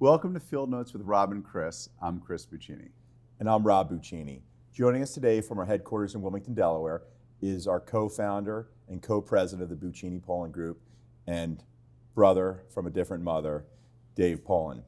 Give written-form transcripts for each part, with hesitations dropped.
Welcome to Field Notes with Rob and Chris. I'm Chris Buccini. And I'm Rob Buccini. Joining us today from our headquarters in Wilmington, Delaware, is our co-founder and co-president of the Pollin Group and brother from a different mother, Dave Pollin.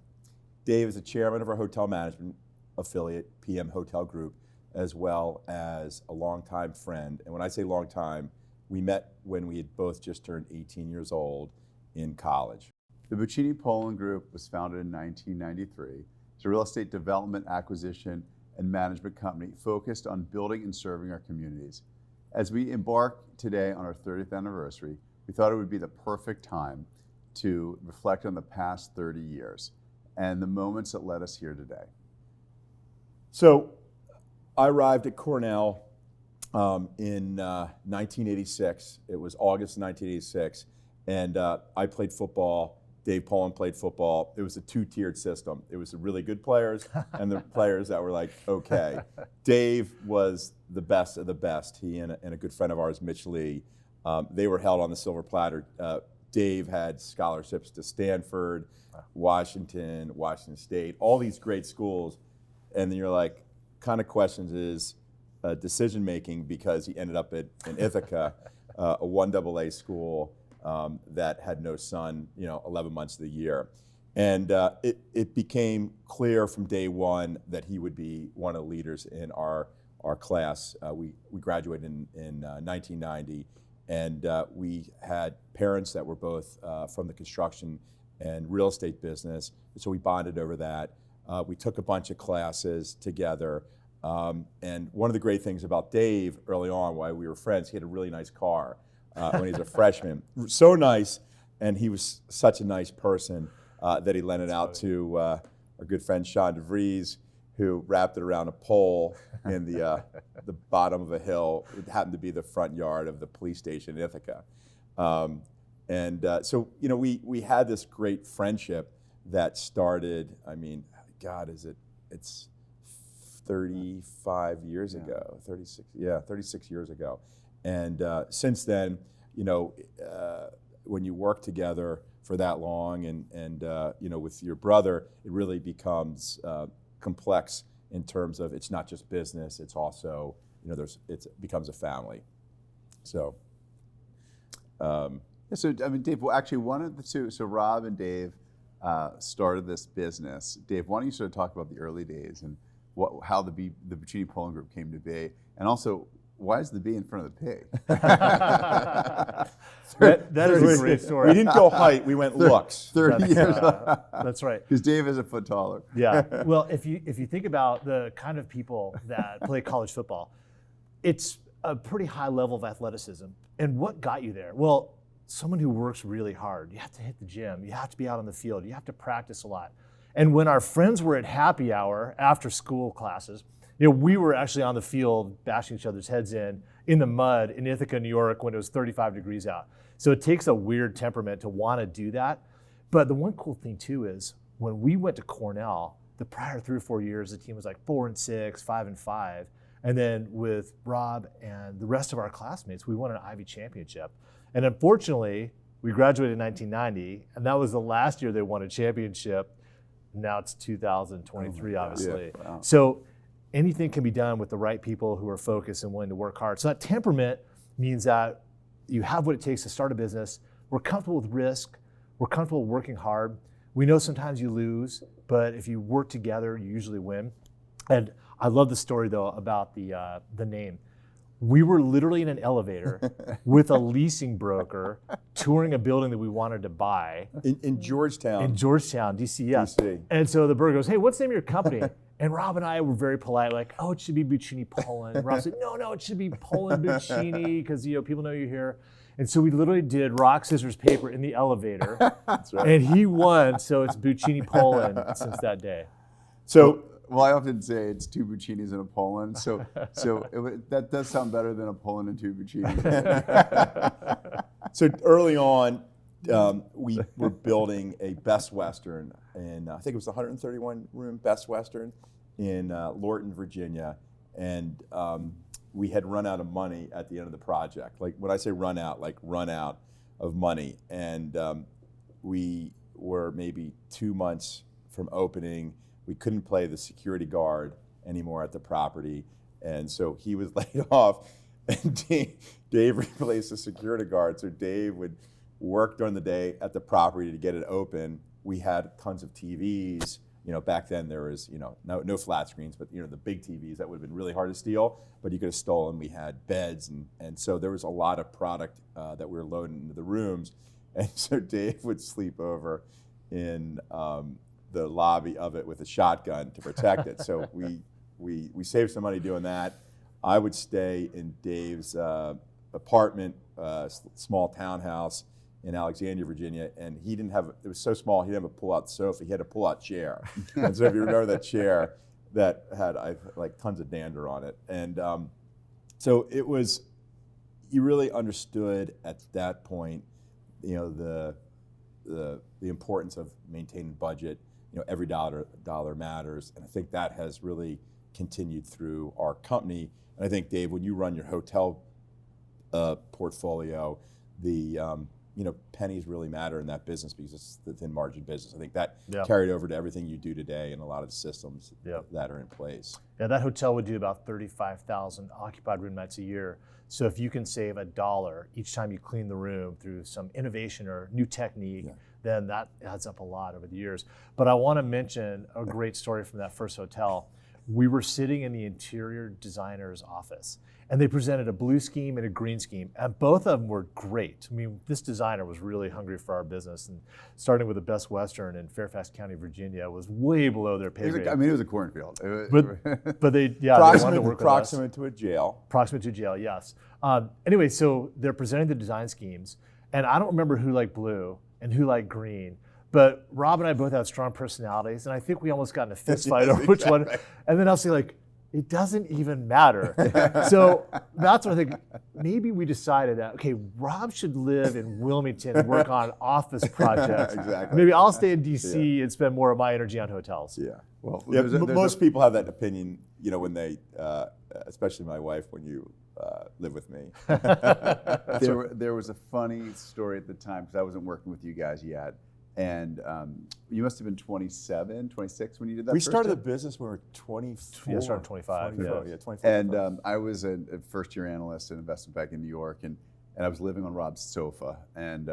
Dave is the chairman of our hotel management affiliate, PM Hotel Group, as well as a longtime friend. And when I say long time, we met when we had both just turned 18 years old in college. The Pollin Group was founded in 1993. It's a real estate development, acquisition, and management company focused on building and serving our communities. As we embark today on our 30th anniversary, we thought it would be the perfect time to reflect on the past 30 years and the moments that led us here today. So I arrived at Cornell in 1986. It was August 1986, and I played football. Dave Pollin played football. It was a two-tiered system. It was the really good players and the players that were like, okay. Dave was the best of the best. He and a good friend of ours, Mitch Lee, they were held on the silver platter. Dave had scholarships to Stanford, Washington State, all these great schools. And then you're like, kind of questions is decision making, because he ended up in Ithaca, a 1AA school that had no sun, 11 months of the year. And it became clear from day one that he would be one of the leaders in our class. We graduated in 1990, and we had parents that were both from the construction and real estate business, so we bonded over that. We took a bunch of classes together, and one of the great things about Dave early on, while we were friends, he had a really nice car when he was a freshman. So nice, and he was such a nice person that he lent it out to our good friend Sean DeVries, who wrapped it around a pole in the bottom of a hill. It happened to be the front yard of the police station in Ithaca. So we had this great friendship that started, it's 35 years ago, 36 years ago. And since then, when you work together for that long and with your brother, it really becomes complex in terms of it's not just business, it's also, it becomes a family. So. Dave, well, actually one of the two, so Rob and Dave started this business. Dave, why don't you sort of talk about the early days and how the Pollin Group came to be, and also why is the B in front of the P? that is a great story. We didn't go height, we went looks. 30 years. That's right. Because Dave is a foot taller. Yeah. Well, if you think about the kind of people that play college football, it's a pretty high level of athleticism. And what got you there? Well, someone who works really hard. You have to hit the gym. You have to be out on the field. You have to practice a lot. And when our friends were at happy hour after school classes, we were actually on the field bashing each other's heads in the mud in Ithaca, New York, when it was 35 degrees out. So it takes a weird temperament to want to do that. But the one cool thing too is when we went to Cornell, the prior 3 or 4 years, the team was like 4-6, 5-5. And then with Rob and the rest of our classmates, we won an Ivy championship. And unfortunately, we graduated in 1990, and that was the last year they won a championship. Now it's 2023, obviously. Yeah. Wow. So anything can be done with the right people who are focused and willing to work hard. So that temperament means that you have what it takes to start a business. We're comfortable with risk. We're comfortable working hard. We know sometimes you lose, but if you work together, you usually win. And I love the story, though, about the name. We were literally in an elevator with a leasing broker touring a building that we wanted to buy. In Georgetown. In Georgetown, DC, yes. DC. And so the broker goes, hey, what's the name of your company? And Rob and I were very polite, like, oh, it should be Buccini Pollin. And Rob said, no, it should be Pollin Buccini, because people know you're here. And so we literally did rock, scissors, paper in the elevator. That's right. And he won, so it's Buccini Pollin since that day. So, well, I often say it's 2 Buccinis and a Pollin, so that does sound better than a Pollin and 2 Buccinis. So early on, we were building a Best Western, and I think it was the 131-room Best Western in Lorton, Virginia, and we had run out of money at the end of the project. Like when I say run out, like run out of money, and we were maybe 2 months from opening. We couldn't play the security guard anymore at the property, and so he was laid off. And Dave replaced the security guard. So Dave would work during the day at the property to get it open. We had tons of TVs. Back then there was, no flat screens, but the big TVs that would have been really hard to steal, but you could have stolen. We had beds, and so there was a lot of product that we were loading into the rooms. And so Dave would sleep over in the lobby of it with a shotgun to protect it. So we saved some money doing that. I would stay in Dave's apartment, small townhouse in Alexandria, Virginia, and it was so small, he didn't have a pull-out sofa, he had a pull-out chair. And so if you remember that chair, that had like tons of dander on it. And so it was, you really understood at that point, the importance of maintaining budget. Every dollar matters, and I think that has really continued through our company. And I think, Dave, when you run your hotel portfolio, the pennies really matter in that business because it's the thin margin business. I think that carried over to everything you do today and a lot of the systems that are in place. Yeah, that hotel would do about 35,000 occupied room nights a year. So if you can save $1 each time you clean the room through some innovation or new technique, then that adds up a lot over the years. But I want to mention a great story from that first hotel. We were sitting in the interior designer's office, and they presented a blue scheme and a green scheme, and both of them were great. I mean, this designer was really hungry for our business, and starting with the Best Western in Fairfax County, Virginia, was way below their pay grade. It was a cornfield. But they wanted to work with us. Proximate to a jail. Proximate to jail, yes. Anyway, so they're presenting the design schemes, and I don't remember who liked blue and who liked green. But Rob and I both have strong personalities, and I think we almost got in a fist fight over which one. And then I'll say, it doesn't even matter. So that's what I think. Maybe we decided that, okay, Rob should live in Wilmington and work on office projects. Exactly. Maybe I'll stay in DC and spend more of my energy on hotels. Yeah. Well, most people have that opinion, when they, especially my wife, when you live with me. There was a funny story at the time because I wasn't working with you guys yet. And you must have been 27, 26 when you did that. We started the business when we were 24. Yeah, started 25. 24. And I was a first-year analyst in investment bank in New York, and I was living on Rob's sofa. And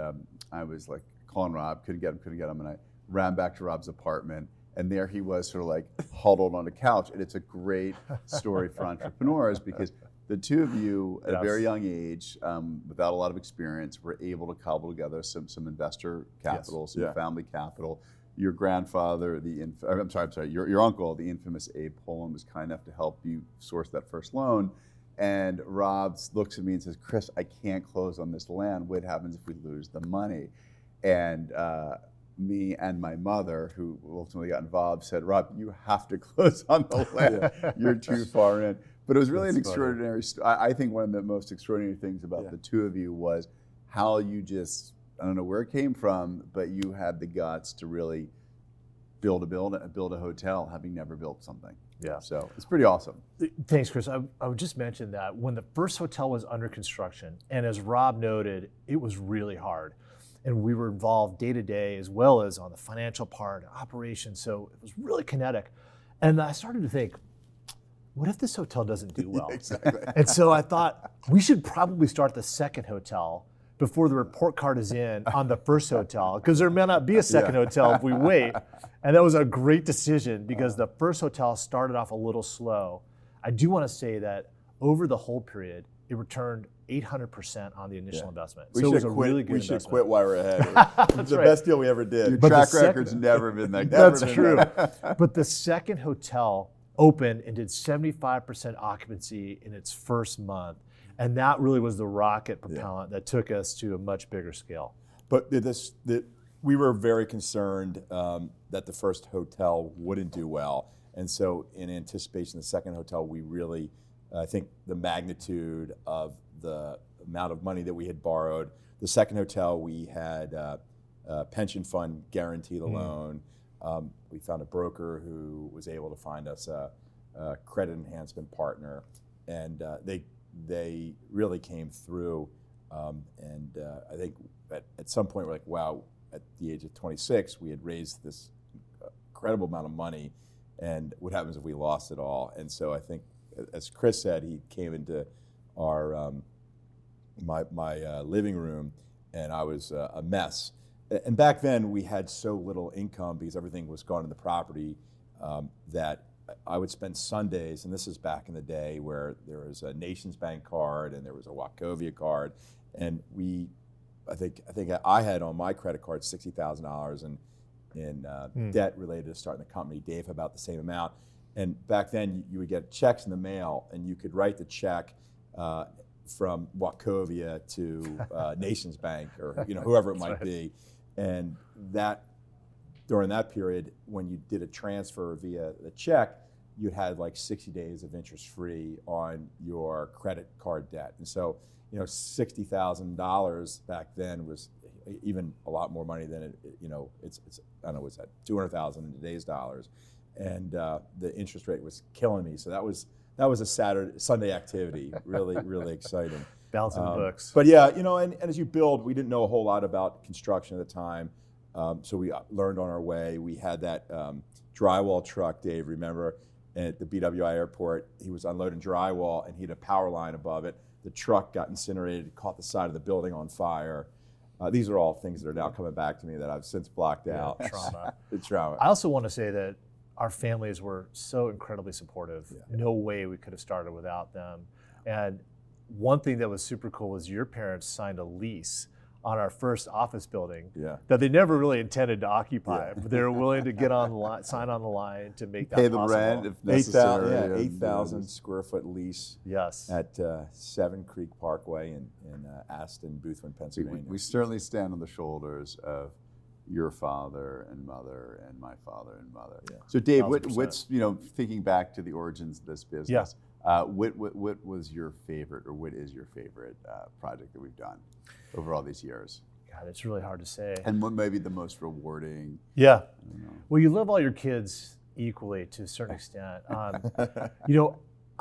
I was calling Rob, couldn't get him, and I ran back to Rob's apartment. And there he was, sort of huddled on a couch. And it's a great story for entrepreneurs because the two of you, at a very young age, without a lot of experience, were able to cobble together some investor capital, some family capital. Your grandfather, your uncle, the infamous Abe Pollin, was kind enough to help you source that first loan. And Rob looks at me and says, "Chris, I can't close on this land. What happens if we lose the money?" And me and my mother, who ultimately got involved, said, "Rob, you have to close on the land. You're too far in." But it was really an extraordinary, I think one of the most extraordinary things about the two of you was how you just, I don't know where it came from, but you had the guts to really build a hotel, having never built something. Yeah. So it's pretty awesome. Thanks, Chris. I would just mention that when the first hotel was under construction, and as Rob noted, it was really hard. And we were involved day to day as well as on the financial part, operations. So it was really kinetic. And I started to think, what if this hotel doesn't do well? Exactly. And so I thought we should probably start the second hotel before the report card is in on the first hotel, because there may not be a second hotel if we wait. And that was a great decision because the first hotel started off a little slow. I do want to say that over the whole period, it returned 800% on the initial investment. So it was a really good investment. We should quit while we're ahead. It's the best deal we ever did. Your track record's never been that good. That's true. But the second hotel opened and did 75% occupancy in its first month. And that really was the rocket propellant that took us to a much bigger scale. But we were very concerned that the first hotel wouldn't do well. And so in anticipation of the second hotel, we really, I think the magnitude of the amount of money that we had borrowed. The second hotel, we had a pension fund guarantee the loan. We found a broker who was able to find us a credit enhancement partner, and they really came through. And I think at some point we're like, wow, at the age of 26, we had raised this incredible amount of money, and what happens if we lost it all? And so I think, as Chris said, he came into our my living room, and I was a mess. And back then we had so little income because everything was gone in the property, that I would spend Sundays, and this is back in the day where there was a Nations Bank card and there was a Wachovia card, and I think I had on my credit card $60,000 in debt related to starting the company. Dave had about the same amount, and back then you would get checks in the mail, and you could write the check from Wachovia to Nations Bank or whoever it might be, and that. During that period, when you did a transfer via the check, you had like 60 days of interest free on your credit card debt. And so, $60,000 back then was even a lot more money than it's I don't know, what's that, 200,000 in today's dollars. And the interest rate was killing me. So that was a Sunday activity, really, really exciting. Balancing the books. But yeah, and as you build, we didn't know a whole lot about construction at the time. So we learned on our way. We had that drywall truck, Dave, remember, at the BWI airport. He was unloading drywall, and he had a power line above it. The truck got incinerated, caught the side of the building on fire. These are all things that are now coming back to me that I've since blocked out. Trauma. It's trauma. I also want to say that our families were so incredibly supportive. Yeah. No way we could have started without them. And one thing that was super cool was your parents signed a lease on our first office building that they never really intended to occupy, but they were willing to get on the line, sign on the line to make that Pay possible. the rent if necessary. 8,000 square foot lease. Yes. At 7 Creek Parkway in Aston, Boothwyn, Pennsylvania. We certainly stand on the shoulders of your father and mother and my father and mother. Yeah. So Dave, what's thinking back to the origins of this business? What was your favorite, or what is your favorite project that we've done over all these years? God, it's really hard to say. And what may be the most rewarding? Yeah. Well, you love all your kids equally to a certain extent.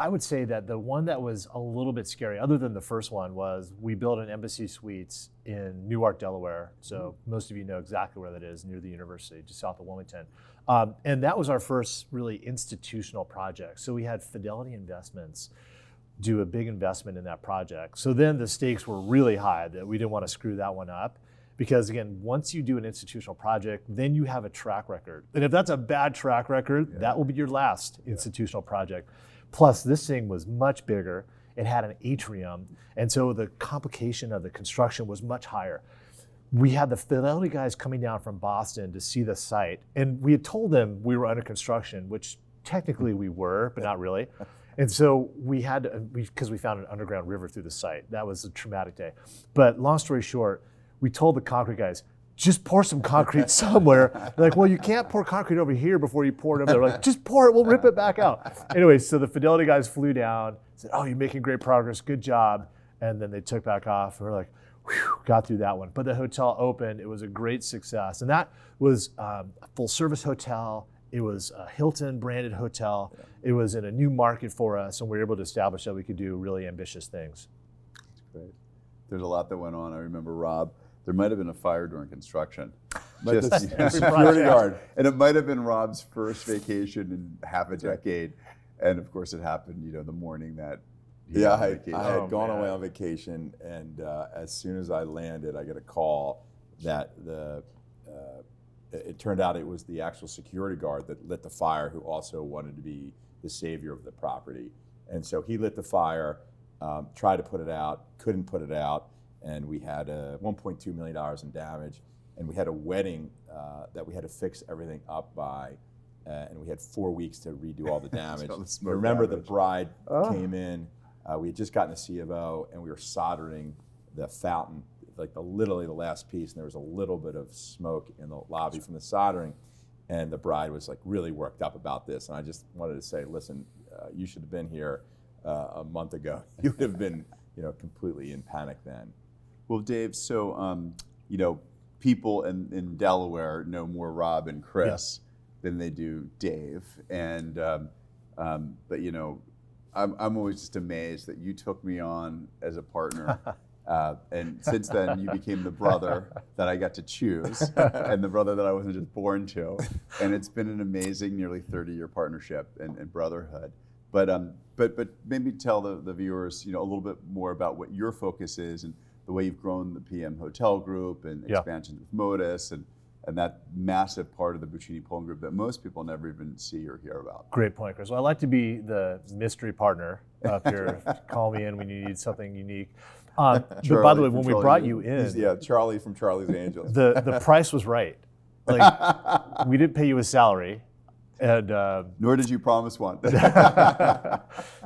I would say that the one that was a little bit scary, other than the first one, was we built an Embassy Suites in Newark, Delaware. So most of you know exactly where that is, near the university, just south of Wilmington. And that was our first really institutional project. So we had Fidelity Investments do a big investment in that project. So then the stakes were really high that we didn't want to screw that one up. Because again, once you do an institutional project, then you have a track record. And if that's a bad track record, that will be your last institutional project. Plus, this thing was much bigger. It had an atrium. And so the complication of the construction was much higher. We had the Fidelity guys coming down from Boston to see the site. And we had told them we were under construction, which technically we were, but not really. And so we had to, because we found an underground river through the site. That was a traumatic day. But long story short, we told the concrete guys, just pour some concrete somewhere. They're like, well, you can't pour concrete over here before you pour it over there. We're like, just pour it, we'll rip it back out. Anyway, so the Fidelity guys flew down, said, oh, you're making great progress, good job. And then they took back off. We're like, whew, got through that one. But the hotel opened, it was a great success. And that was a full service hotel. It was a Hilton branded hotel. It was in a new market for us, and we were able to establish that we could do really ambitious things. That's great. There's a lot that went on. I remember, Rob, there might have been a fire during construction. Security guard. And it might have been Rob's first vacation in half a decade. And of course it happened, the morning that he I vacation. had gone away on vacation, and as soon as I landed, I get a call that it turned out it was the actual security guard that lit the fire, who also wanted to be the savior of the property. And so he lit the fire, tried to put it out, couldn't put it out, and we had $1.2 million in damage. And we had a wedding that we had to fix everything up by, and we had 4 weeks to redo all the damage. Remember, the bride came in, we had just gotten a C of O, and we were soldering the fountain, like literally the last piece, and there was a little bit of smoke in the lobby from the soldering, and the bride was like really worked up about this. And I just wanted to say, listen, you should have been here a month ago. You would have been, completely in panic then. Well, Dave, so people in Delaware know more Rob and Chris than they do Dave, and but I'm always just amazed that you took me on as a partner And since then, you became the brother that I got to choose and the brother that I wasn't just born to. And it's been an amazing nearly 30-year partnership and brotherhood. But maybe tell the viewers, a little bit more about what your focus is and the way you've grown the PM Hotel Group and expansions with Modus and that massive part of the Pollin Group that most people never even see or hear about. Great point, Chris. Well, I like to be the mystery partner up here. Call me in when you need something unique. But by the way, when we brought you in, Charlie from Charlie's Angels. The price was right. Like, we didn't pay you a salary, and nor did you promise one.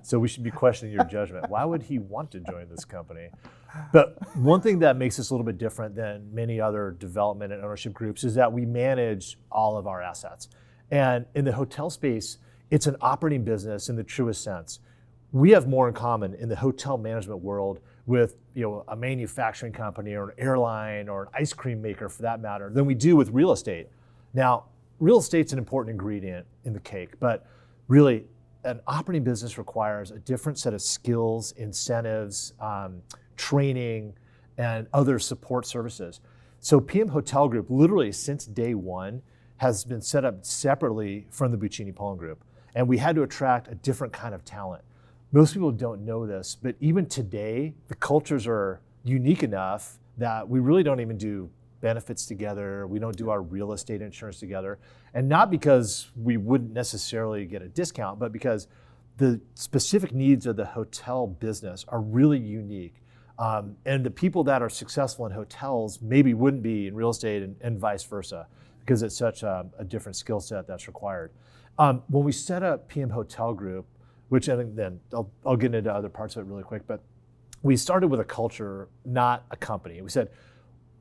so we should be questioning your judgment. Why would he want to join this company? But one thing that makes us a little bit different than many other development and ownership groups is that we manage all of our assets. And in the hotel space, it's an operating business in the truest sense. We have more in common in the hotel management world with a manufacturing company or an airline or an ice cream maker for that matter than we do with real estate. Now, real estate's an important ingredient in the cake, but really an operating business requires a different set of skills, incentives, training, and other support services. So PM Hotel Group, literally since day one, has been set up separately from the Pollin Group. And we had to attract a different kind of talent. Most people don't know this, but even today, the cultures are unique enough that we really don't even do benefits together. We don't do our real estate insurance together. And not because we wouldn't necessarily get a discount, but because the specific needs of the hotel business are really unique. And the people that are successful in hotels maybe wouldn't be in real estate and vice versa, because it's such a different skill set that's required. When we set up PM Hotel Group, which I think then I'll get into other parts of it really quick, but we started with a culture, not a company. We said,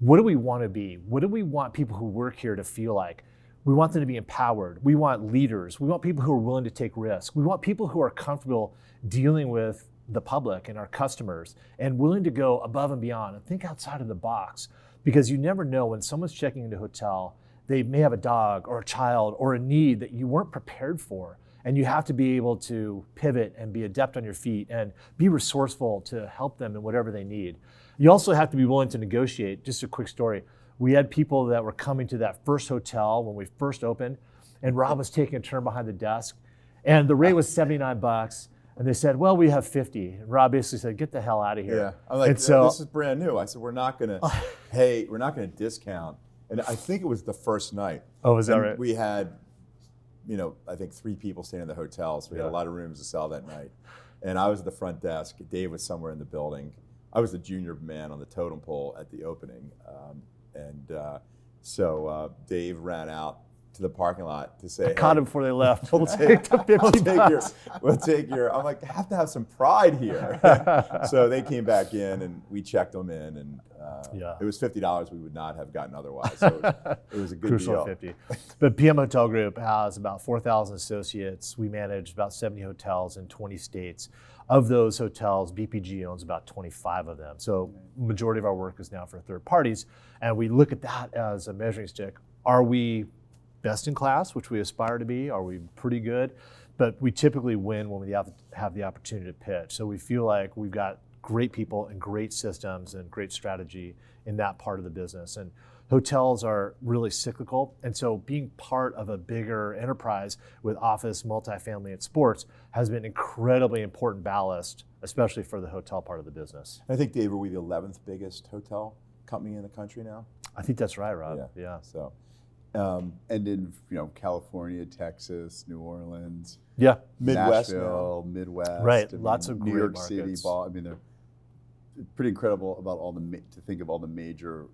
what do we want to be? What do we want people who work here to feel like? We want them to be empowered. We want leaders. We want people who are willing to take risks. We want people who are comfortable dealing with the public and our customers and willing to go above and beyond and think outside of the box, because you never know when someone's checking into a hotel, they may have a dog or a child or a need that you weren't prepared for. And you have to be able to pivot and be adept on your feet and be resourceful to help them in whatever they need. You also have to be willing to negotiate. Just a quick story. We had people that were coming to that first hotel when we first opened, and Rob was taking a turn behind the desk, and the rate was $79. And they said, well, we have 50. And Rob basically said, get the hell out of here. Yeah, I'm like, so, this is brand new. I said, we're not gonna pay, we're not gonna discount. And I think it was the first night. Oh, is that right? We had, I think 3 people staying in the hotel, so we had a lot of rooms to sell that night. And I was at the front desk. Dave was somewhere in the building. I was the junior man on the totem pole at the opening. So Dave ran out to the parking lot to say, I caught him before they left. We'll take the $50. We'll take your, I'm like, I have to have some pride here. So they came back in and we checked them in, and it was $50 we would not have gotten otherwise. So it was a good Crucial deal. 50. But PM Hotel Group has about 4,000 associates. We manage about 70 hotels in 20 states. Of those hotels, BPG owns about 25 of them. So majority of our work is now for third parties. And we look at that as a measuring stick. Are we best in class, which we aspire to be? Are we pretty good? But we typically win when we have the opportunity to pitch. So we feel like we've got great people and great systems and great strategy in that part of the business. And hotels are really cyclical. And so being part of a bigger enterprise with office, multifamily, and sports has been incredibly important ballast, especially for the hotel part of the business. I think, Dave, are we the 11th biggest hotel company in the country now? I think that's right, Rob. Yeah. So. And in California, Texas, New Orleans, Midwest, Nashville, Midwest, right? Lots of New great York markets. City. They're pretty incredible about to think of all the major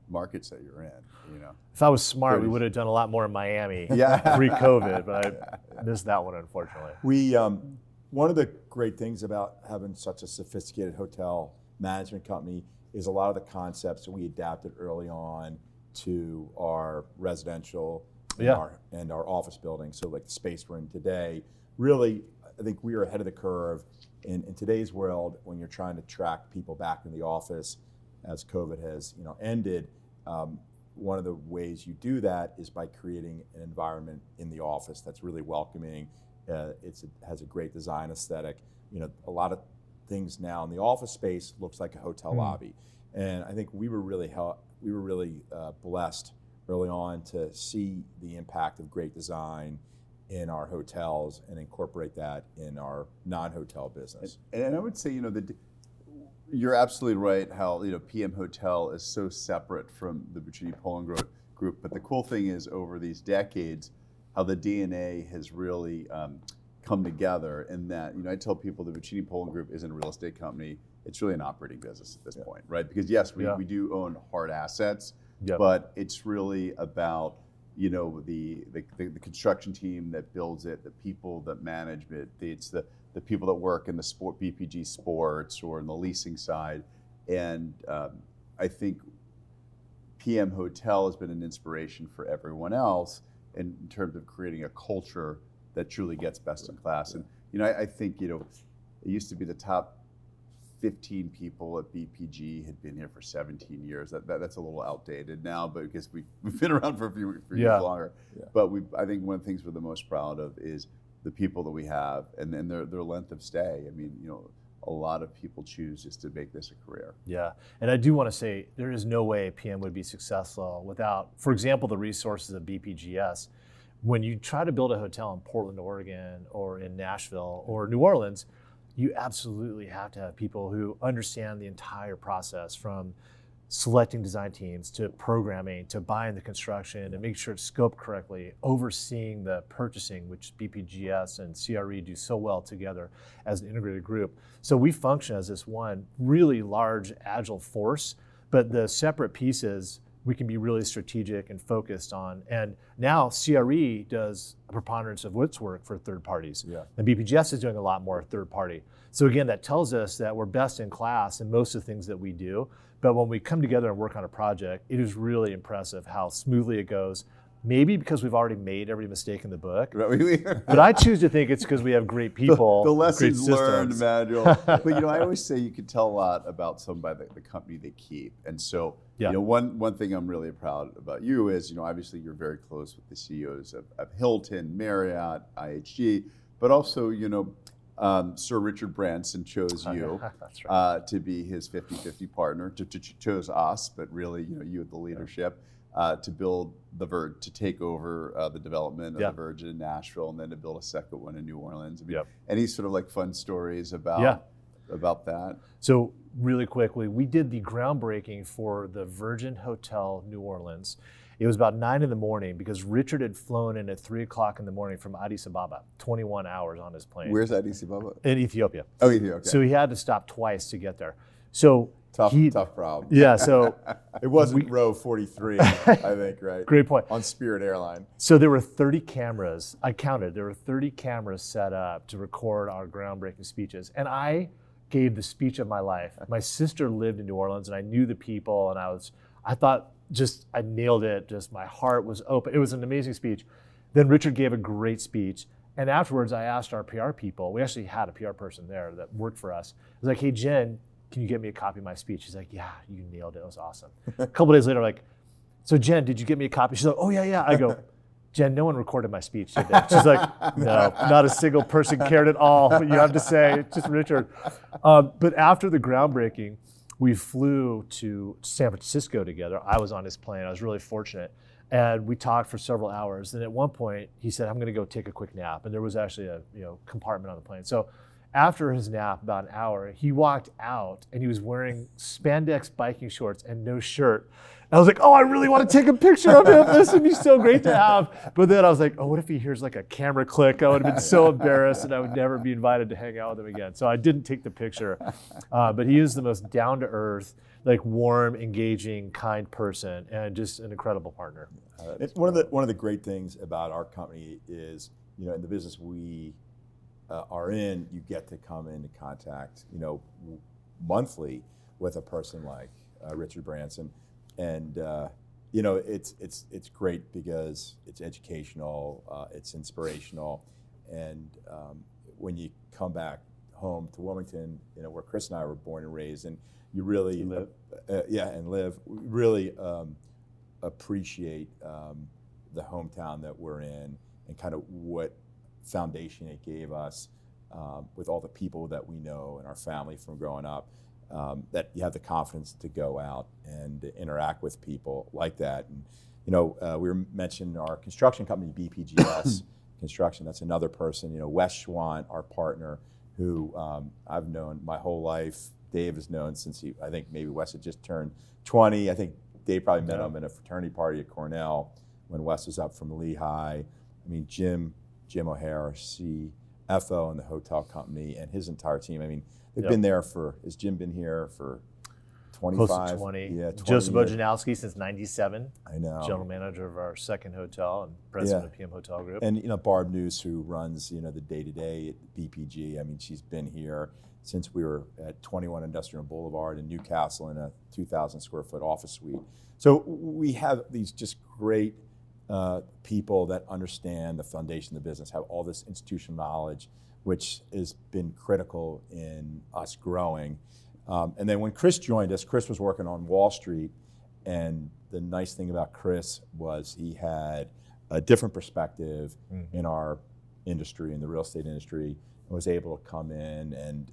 markets that you're in. If I was smart, we would have done a lot more in Miami pre-COVID, but I missed that one, unfortunately. We one of the great things about having such a sophisticated hotel management company is a lot of the concepts that we adapted early on to our residential and our office buildings. So like the space we're in today, really, I think we are ahead of the curve in today's world when you're trying to track people back in the office as COVID has ended. One of the ways you do that is by creating an environment in the office that's really welcoming. It has a great design aesthetic. A lot of things now, and the office space looks like a hotel lobby. And I think we were really blessed early on to see the impact of great design in our hotels and incorporate that in our non-hotel business. And I would say, you're absolutely right how, PM Hotel is so separate from the Buccini Pollin Group. But the cool thing is over these decades, how the DNA has really come together in that, I tell people the Buccini Pollin Group isn't a real estate company. It's really an operating business at this point, right? Because yes, we do own hard assets, but it's really about, the construction team that builds it, the people that manage it, it's the people that work in the BPG sports or in the leasing side. And I think PM Hotel has been an inspiration for everyone else in terms of creating a culture that truly gets best in class. And I think it used to be the top 15 people at BPG had been here for 17 years. That's a little outdated now, but because we've been around for a few years longer. Yeah. But I think one of the things we're the most proud of is the people that we have and their length of stay. I mean, a lot of people choose just to make this a career. Yeah, and I do want to say there is no way PM would be successful without, for example, the resources of BPGS. When you try to build a hotel in Portland, Oregon, or in Nashville, or New Orleans, you absolutely have to have people who understand the entire process, from selecting design teams to programming to buying the construction and making sure it's scoped correctly, overseeing the purchasing, which BPGS and CRE do so well together as an integrated group. So we function as this one really large, agile force, but the separate pieces we can be really strategic and focused on. And now CRE does a preponderance of its work for third parties. Yeah. And BPGS is doing a lot more third party. So again, that tells us that we're best in class in most of the things that we do. But when we come together and work on a project, it is really impressive how smoothly it goes. Maybe because we've already made every mistake in the book. But I choose to think it's because we have great people. The lessons learned manual. But I always say you can tell a lot about somebody by the company they keep. And so one thing I'm really proud about you is, obviously you're very close with the CEOs of Hilton, Marriott, IHG, but also, Sir Richard Branson chose you to be his 50-50 partner, chose us, but really, you had the leadership. To build to take over the development of the Virgin in Nashville, and then to build a second one in New Orleans. I mean, any sort of like fun stories about that? So really quickly, we did the groundbreaking for the Virgin Hotel New Orleans. It was about 9 a.m. because Richard had flown in at 3 o'clock in the morning from Addis Ababa, 21 hours on his plane. Where's Addis Ababa? In Ethiopia. Oh, Ethiopia. Okay. So he had to stop twice to get there. So tough problem. Yeah, so it wasn't row 43, I think, right? Great point. On Spirit Airline. So there were 30 cameras. I counted. There were 30 cameras set up to record our groundbreaking speeches, and I gave the speech of my life. My sister lived in New Orleans, and I knew the people, and I thought I nailed it. Just my heart was open. It was an amazing speech. Then Richard gave a great speech, and afterwards I asked our PR people. We actually had a PR person there that worked for us. I was like, "Hey, Jen, can you get me a copy of my speech?" She's like, "Yeah, you nailed it. It was awesome." A couple days later, I'm like, "So Jen, did you get me a copy?" She's like, "Oh yeah." I go, "Jen, no one recorded my speech, did they?" She's like, "No, not a single person cared at all. What you have to say, it's just Richard." But after the groundbreaking, we flew to San Francisco together. I was on his plane. I was really fortunate. And we talked for several hours. And at one point, he said, "I'm going to go take a quick nap." And there was actually a compartment on the plane. So after his nap, about an hour, he walked out and he was wearing spandex biking shorts and no shirt. And I was like, "Oh, I really want to take a picture of him. This would be so great to have." But then I was like, "Oh, what if he hears like a camera click?" I would have been so embarrassed and I would never be invited to hang out with him again. So I didn't take the picture. But he is the most down-to-earth, like warm, engaging, kind person, and just an incredible partner. One of the great things about our company is, in the business we are in, you get to come into contact, monthly with a person like Richard Branson, and it's great because it's educational, it's inspirational, and when you come back home to Wilmington, where Chris and I were born and raised, and you really live, really appreciate the hometown that we're in and kind of what foundation it gave us with all the people that we know and our family from growing up, that you have the confidence to go out and interact with people like that. And we were mentioning our construction company, BPGS Construction. That's another person. Wes Schwant, our partner, who I've known my whole life. Dave has known since I think maybe Wes had just turned 20. I think Dave probably met him in a fraternity party at Cornell when Wes was up from Lehigh. I mean, Jim O'Hare, CFO in the hotel company, and his entire team. I mean, they've been there has Jim been here for 25? Close to 20. Yeah, 20 Joseph years. Bojanowski since 97. I know. General manager of our second hotel and president of PM Hotel Group. And Barb News, who runs the day-to-day at BPG. I mean, she's been here since we were at 21 Industrial Boulevard in Newcastle in a 2,000 square foot office suite. So we have these just great people that understand the foundation of the business, have all this institutional knowledge, which has been critical in us growing. And then when Chris joined us, Chris was working on Wall Street, and the nice thing about Chris was he had a different perspective in our industry, in the real estate industry, and was able to come in and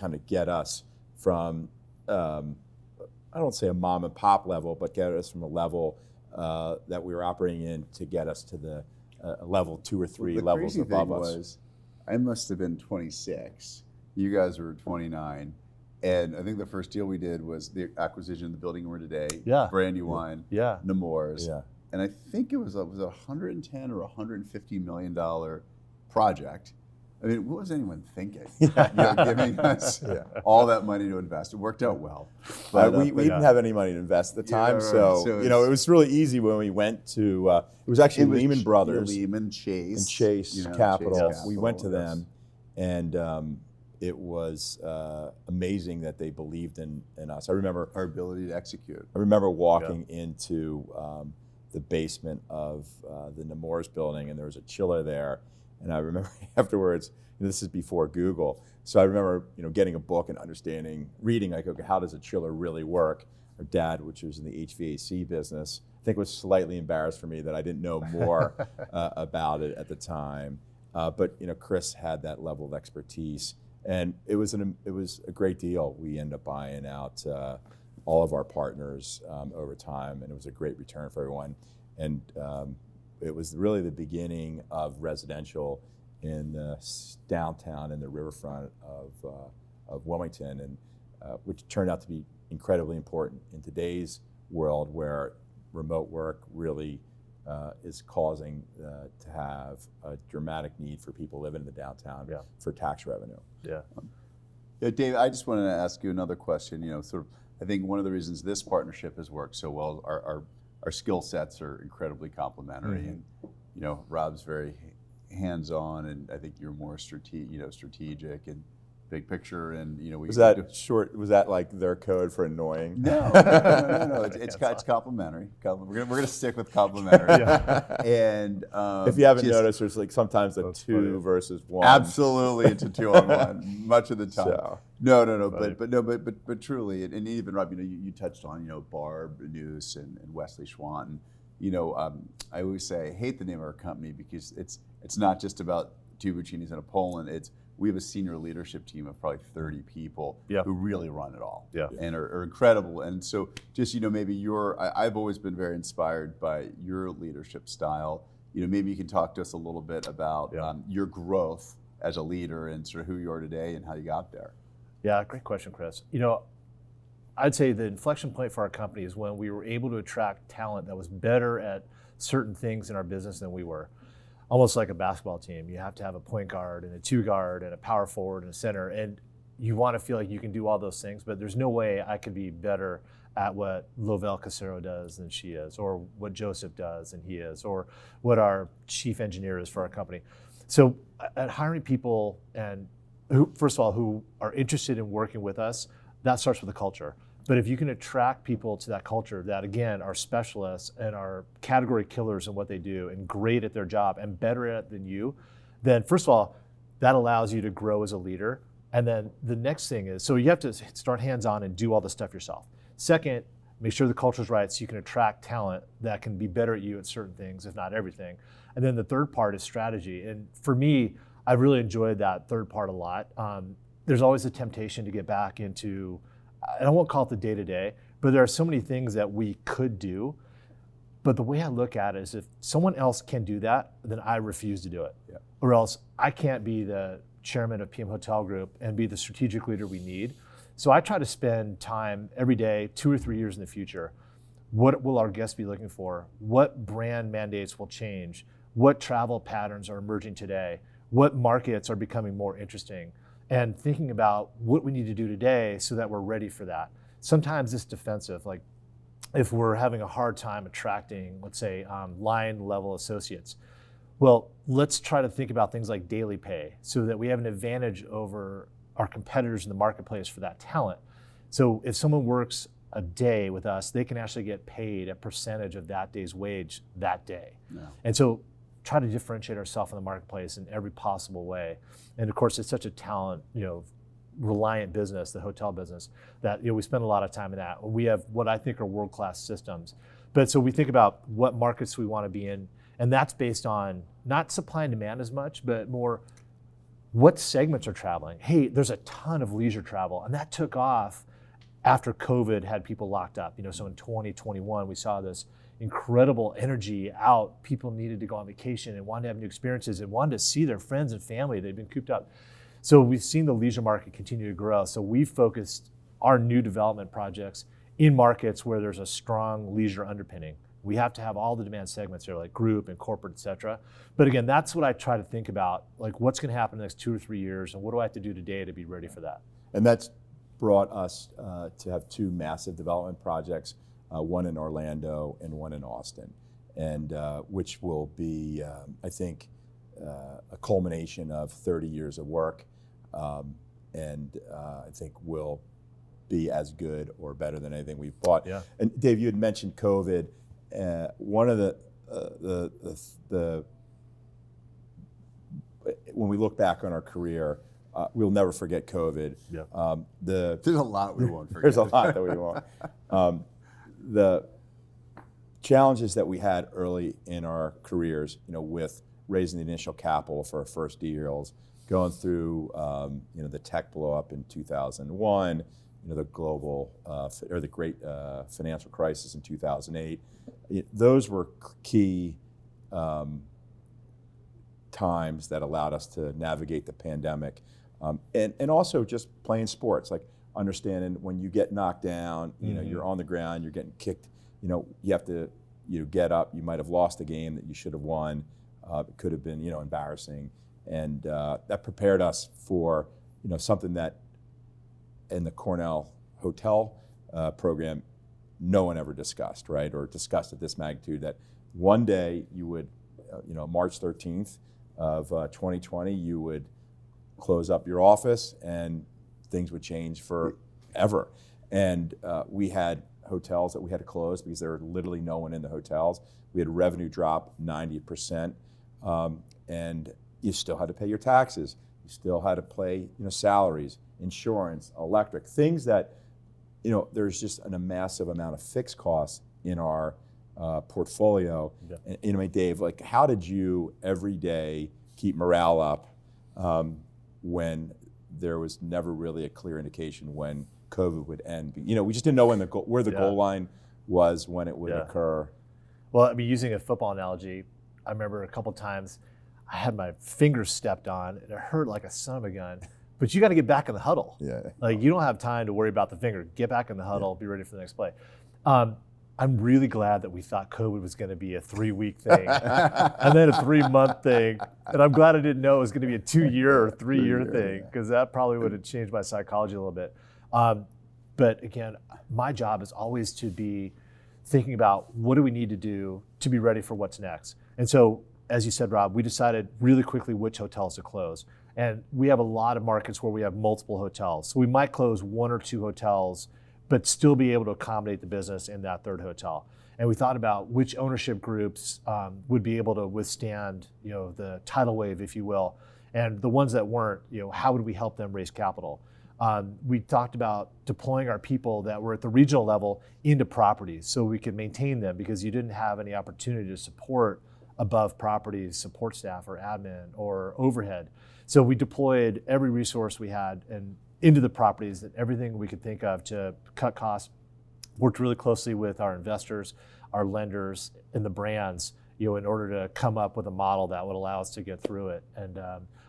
kind of get us from I don't say a mom and pop level, but get us from a level that we were operating in to get us to the level 2 or 3 levels above us. I must have been 26. You guys were 29. And I think the first deal we did was the acquisition of the building we're in today, Brandywine, Nemours. Yeah. And I think it was a $110 or $150 million project. I mean, what was anyone thinking? Giving us all that money to invest. It worked out well. But we didn't have any money to invest at the time, so it was really easy when we went to. It was actually Lehman Brothers, Lehman, Chase, and Chase Capital. We went to them, and it was amazing that they believed in us. I remember our ability to execute. I remember walking into the basement of the Nemours building, and there was a chiller there. And I remember afterwards, this is before Google, so I remember getting a book and reading like, okay, how does a chiller really work? Our dad, which was in the HVAC business, I think was slightly embarrassed for me that I didn't know more about it at the time. But Chris had that level of expertise, and it was a great deal. We ended up buying out all of our partners over time, and it was a great return for everyone. And it was really the beginning of residential in the downtown and the riverfront of Wilmington, and which turned out to be incredibly important in today's world, where remote work really is causing to have a dramatic need for people living in the downtown for tax revenue. Dave, I just wanted to ask you another question. I think one of the reasons this partnership has worked so well, our skill sets are incredibly complementary, and Rob's very hands-on, and I think you're more strategic and big picture, and Was that like their code for annoying? No. It's complimentary. We're gonna stick with complimentary. And if you haven't noticed, there's like sometimes a 2 versus 1. Absolutely, it's a 2-on-1 much of the time. So, But truly, and even Rob, you touched on Barb News and Wesley Schwant. I always say I hate the name of our company because it's not just about 2 Buccinis and a Pollin. We have a senior leadership team of probably 30 people who really run it all and are incredible. And so just, maybe I've always been very inspired by your leadership style. Maybe you can talk to us a little bit about your growth as a leader and sort of who you are today and how you got there. Yeah, great question, Chris. I'd say the inflection point for our company is when we were able to attract talent that was better at certain things in our business than we were. Almost like a basketball team. You have to have a point guard and a 2-guard and a power forward and a center. And you want to feel like you can do all those things, but there's no way I could be better at what Lovell Casero does than she is, or what Joseph does and he is, or what our chief engineer is for our company. So at hiring people and first of all, who are interested in working with us, that starts with the culture. But if you can attract people to that culture that, again, are specialists and are category killers in what they do and great at their job and better at it than you, then first of all, that allows you to grow as a leader. And then the next thing is, so you have to start hands-on and do all the stuff yourself. Second, make sure the culture's right so you can attract talent that can be better at you at certain things, if not everything. And then the third part is strategy. And for me, I really enjoyed that third part a lot. There's always a temptation to get back into, and I won't call it the day-to-day, but there are so many things that we could do. But the way I look at it is if someone else can do that, then I refuse to do it. Yeah. Or else I can't be the chairman of PM Hotel Group and be the strategic leader we need. So I try to spend time every day, 2 or 3 years in the future. What will our guests be looking for? What brand mandates will change? What travel patterns are emerging today? What markets are becoming more interesting? And thinking about what we need to do today so that we're ready for that. Sometimes it's defensive, like if we're having a hard time attracting, let's say, line level associates. Well, let's try to think about things like daily pay so that we have an advantage over our competitors in the marketplace for that talent. So if someone works a day with us, they can actually get paid a percentage of that day's wage that day. Yeah. And so try to differentiate ourselves in the marketplace in every possible way. And of course, it's such a talent, reliant business, the hotel business, that we spend a lot of time in that. We have what I think are world-class systems. But so we think about what markets we want to be in, and that's based on not supply and demand as much, but more what segments are traveling. Hey, there's a ton of leisure travel, and that took off after COVID had people locked up. So in 2021, we saw this incredible energy out. People needed to go on vacation and wanted to have new experiences and wanted to see their friends and family. They'd been cooped up. So we've seen the leisure market continue to grow. So we've focused our new development projects in markets where there's a strong leisure underpinning. We have to have all the demand segments there, like group and corporate, et cetera. But again, that's what I try to think about, like what's going to happen in the next 2 or 3 years, and what do I have to do today to be ready for that? And that's brought us to have 2 massive development projects, one in Orlando and one in Austin, and which will be, I think, a culmination of 30 years of work, and I think will be as good or better than anything we've bought. Yeah. And Dave, you had mentioned COVID. One of the when we look back on our career, we'll never forget COVID. Yeah. There's a lot we won't forget. There's a lot that we won't. The challenges that we had early in our careers, with raising the initial capital for our first deals, going through, the tech blow up in 2001, the global or the great financial crisis in 2008. Those were key times that allowed us to navigate the pandemic, and also just playing sports, like understanding when you get knocked down, you're on the ground, you're getting kicked, you have to get up. You might have lost a game that you should have won. It could have been embarrassing, and that prepared us for something that in the Cornell Hotel program no one ever discussed, right? Or discussed at this magnitude, that one day you would, March 13th of 2020, you would close up your office and things would change forever. And we had hotels that we had to close because there were literally no one in the hotels. We had revenue drop 90%, and you still had to pay your taxes. You still had to pay, salaries, insurance, electric, things that, there's just a massive amount of fixed costs in our portfolio. Yeah. And Dave, like, how did you every day keep morale up when there was never really a clear indication when COVID would end? We just didn't know where the goal line was when it would occur. Well, using a football analogy, I remember a couple times I had my fingers stepped on and it hurt like a son of a gun. But you got to get back in the huddle. Yeah. Like, you don't have time to worry about the finger. Get back in the huddle, be ready for the next play. I'm really glad that we thought COVID was going to be a 3-week thing and then a 3-month thing. And I'm glad I didn't know it was going to be a 2-year or 3-year thing, because that probably would have changed my psychology a little bit. But again, my job is always to be thinking about what do we need to do to be ready for what's next. And so, as you said, Rob, we decided really quickly which hotels to close. And we have a lot of markets where we have multiple hotels. So we might close 1 or 2 hotels, but still be able to accommodate the business in that third hotel. And we thought about which ownership groups would be able to withstand, the tidal wave, if you will. And the ones that weren't, how would we help them raise capital? We talked about deploying our people that were at the regional level into properties so we could maintain them, because you didn't have any opportunity to support above properties support staff or admin or overhead. So we deployed every resource we had and into the properties, and everything we could think of to cut costs. Worked really closely with our investors, our lenders, and the brands, in order to come up with a model that would allow us to get through it. And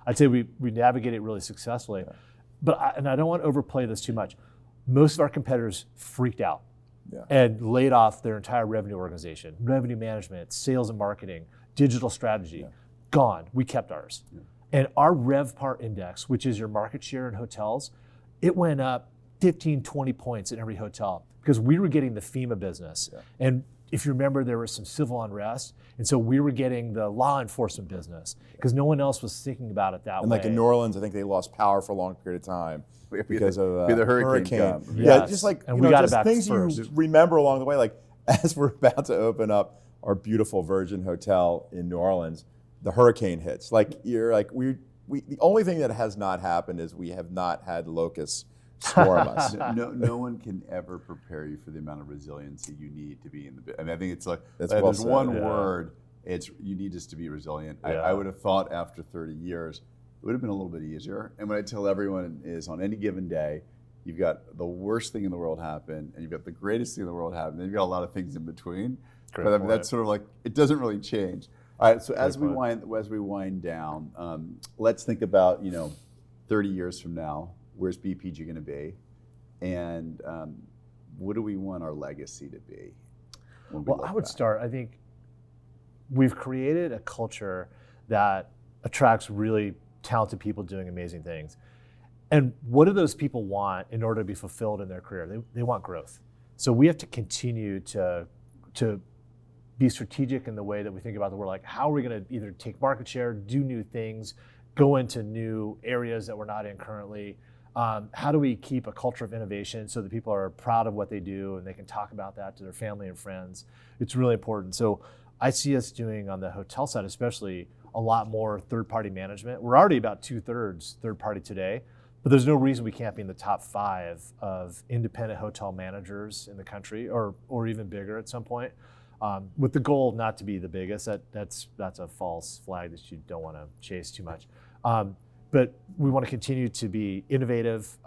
I'd say we navigated it really successfully. Yeah. But I don't want to overplay this too much. Most of our competitors freaked out and laid off their entire revenue organization, revenue management, sales and marketing, digital strategy, gone. We kept ours. Yeah. And our RevPAR index, which is your market share in hotels, it went up 15, 20 points in every hotel because we were getting the FEMA business. Yeah. And if you remember, there was some civil unrest. And so we were getting the law enforcement business because no one else was thinking about it that way. And like in New Orleans, I think they lost power for a long period of time because of the hurricane. Yes. Yeah, just like and we got it back things first. You remember along the way, like as we're about to open up our beautiful Virgin Hotel in New Orleans, the hurricane hits. Like you're like we the only thing that has not happened is we have not had locusts swarm us. No one can ever prepare you for the amount of resiliency you need to be in the. I mean, I think it's like that's well there's said, one word. It's you need just to be resilient. Yeah. I would have thought after 30 years it would have been a little bit easier. And what I tell everyone is on any given day, you've got the worst thing in the world happen, and you've got the greatest thing in the world happen, and you've got a lot of things in between. But I mean, that's sort of like it doesn't really change. All right, so as we wind down, let's think about 30 years from now. Where's BPG going to be, and what do we want our legacy to be? Well, I would start. I think we've created a culture that attracts really talented people doing amazing things. And what do those people want in order to be fulfilled in their career? They want growth. So we have to continue to be strategic in the way that we think about the world. Like, how are we going to either take market share, do new things, go into new areas that we're not in currently? How do we keep a culture of innovation so that people are proud of what they do and they can talk about that to their family and friends? It's really important. So I see us doing on the hotel side, especially a lot more third-party management. We're already about 2/3 third-party today, but there's no reason we can't be in the top 5 of independent hotel managers in the country, or even bigger at some point. With the goal not to be the biggest. That's a false flag that you don't want to chase too much. But we want to continue to be innovative,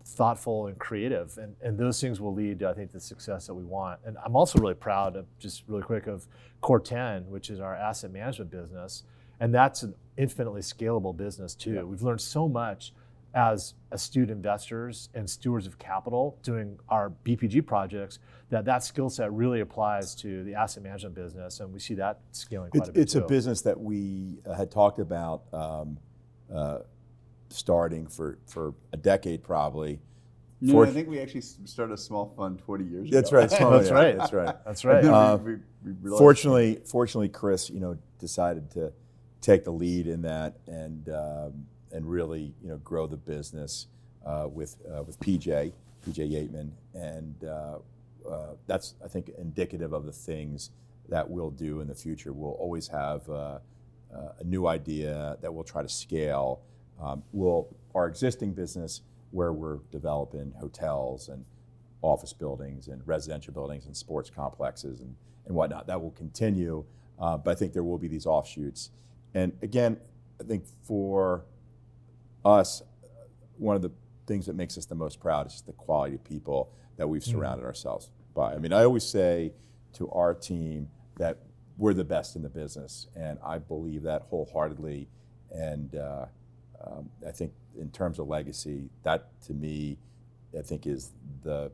thoughtful, and creative, and those things will lead to, I think, the success that we want. And I'm also really proud of, just really quick, of Core 10, which is our asset management business, and that's an infinitely scalable business too. Yeah. We've learned so much as astute investors and stewards of capital doing our BPG projects that skill set really applies to the asset management business, and we see that scaling quite a bit. It's a business that we had talked about starting for a decade probably. No, I think we actually started a small fund 20 years ago. That's right. That's right. Fortunately, Chris, decided to take the lead in that and really, grow the business with PJ Yateman, and that's, I think, indicative of the things that we'll do in the future. We'll always have a new idea that we'll try to scale. Our existing business, where we're developing hotels and office buildings and residential buildings and sports complexes and whatnot, that will continue. But I think there will be these offshoots. And again, I think for us, one of the things that makes us the most proud is just the quality of people that we've surrounded ourselves by. I mean, I always say to our team that we're the best in the business, and I believe that wholeheartedly. And I think in terms of legacy, that to me, I think is the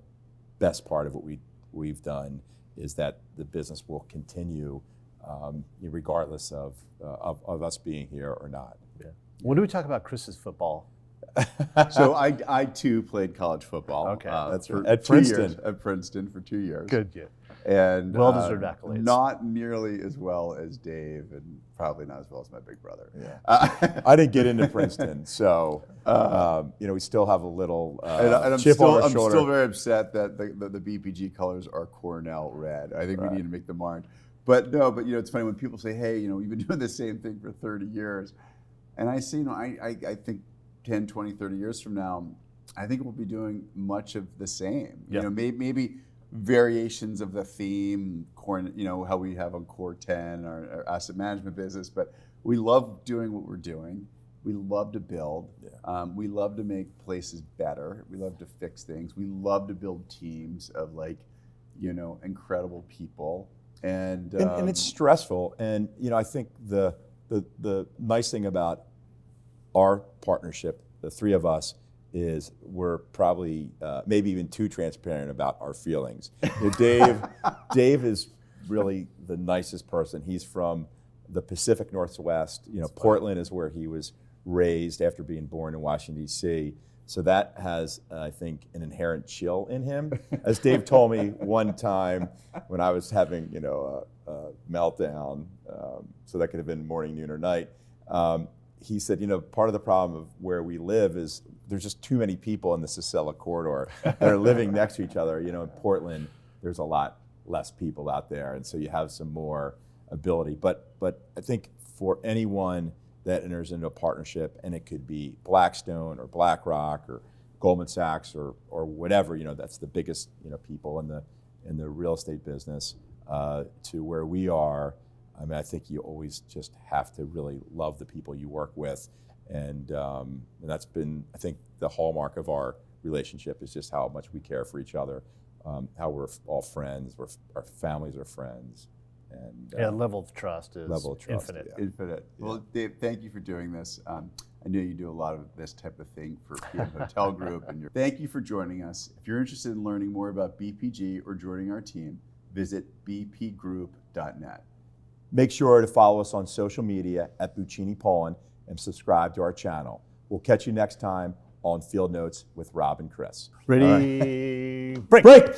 best part of what we've done, is that the business will continue regardless of us being here or not. Yeah. When do we talk about Chris's football? So I too played college football. Okay, that's right. At Princeton. At Princeton for 2 years. Good, yeah. And well-deserved accolades. Not nearly as well as Dave, and probably not as well as my big brother. Yeah. I didn't get into Princeton, so we still have a little chip on our shoulder. I'm still very upset that the BPG colors are Cornell red. I think we need to make them orange. But it's funny when people say, "Hey, you've been doing the same thing for 30 years," and I say, I think 10, 20, 30 years from now, I think we'll be doing much of the same. Yep. Maybe variations of the theme, how we have on Core 10, our asset management business, but we love doing what we're doing. We love to build. Yeah. We love to make places better. We love to fix things. We love to build teams of incredible people. And it's stressful. And I think the nice thing about our partnership, the three of us, is we're probably maybe even too transparent about our feelings. Dave is really the nicest person. He's from the Pacific Northwest. Portland is where he was raised after being born in Washington, D.C. So that has, I think, an inherent chill in him. As Dave told me one time when I was having, a meltdown, so that could have been morning, noon, or night. He said, part of the problem of where we live is there's just too many people in the Sicily corridor that are living next to each other. In Portland, there's a lot less people out there, and so you have some more ability. But I think for anyone that enters into a partnership, and it could be Blackstone or BlackRock or Goldman Sachs or whatever, that's the biggest people in the real estate business, to where we are. I mean, I think you always just have to really love the people you work with, and that's been, I think, the hallmark of our relationship is just how much we care for each other, how we're all friends, our families are friends, and level of trust is infinite. Yeah. Infinite. Yeah. Well, Dave, thank you for doing this. I know you do a lot of this type of thing for PM Hotel Group, and thank you for joining us. If you're interested in learning more about BPG or joining our team, visit bpgroup.net. Make sure to follow us on social media at Buccini Pollin and subscribe to our channel. We'll catch you next time on Field Notes with Rob and Chris. Ready? Break!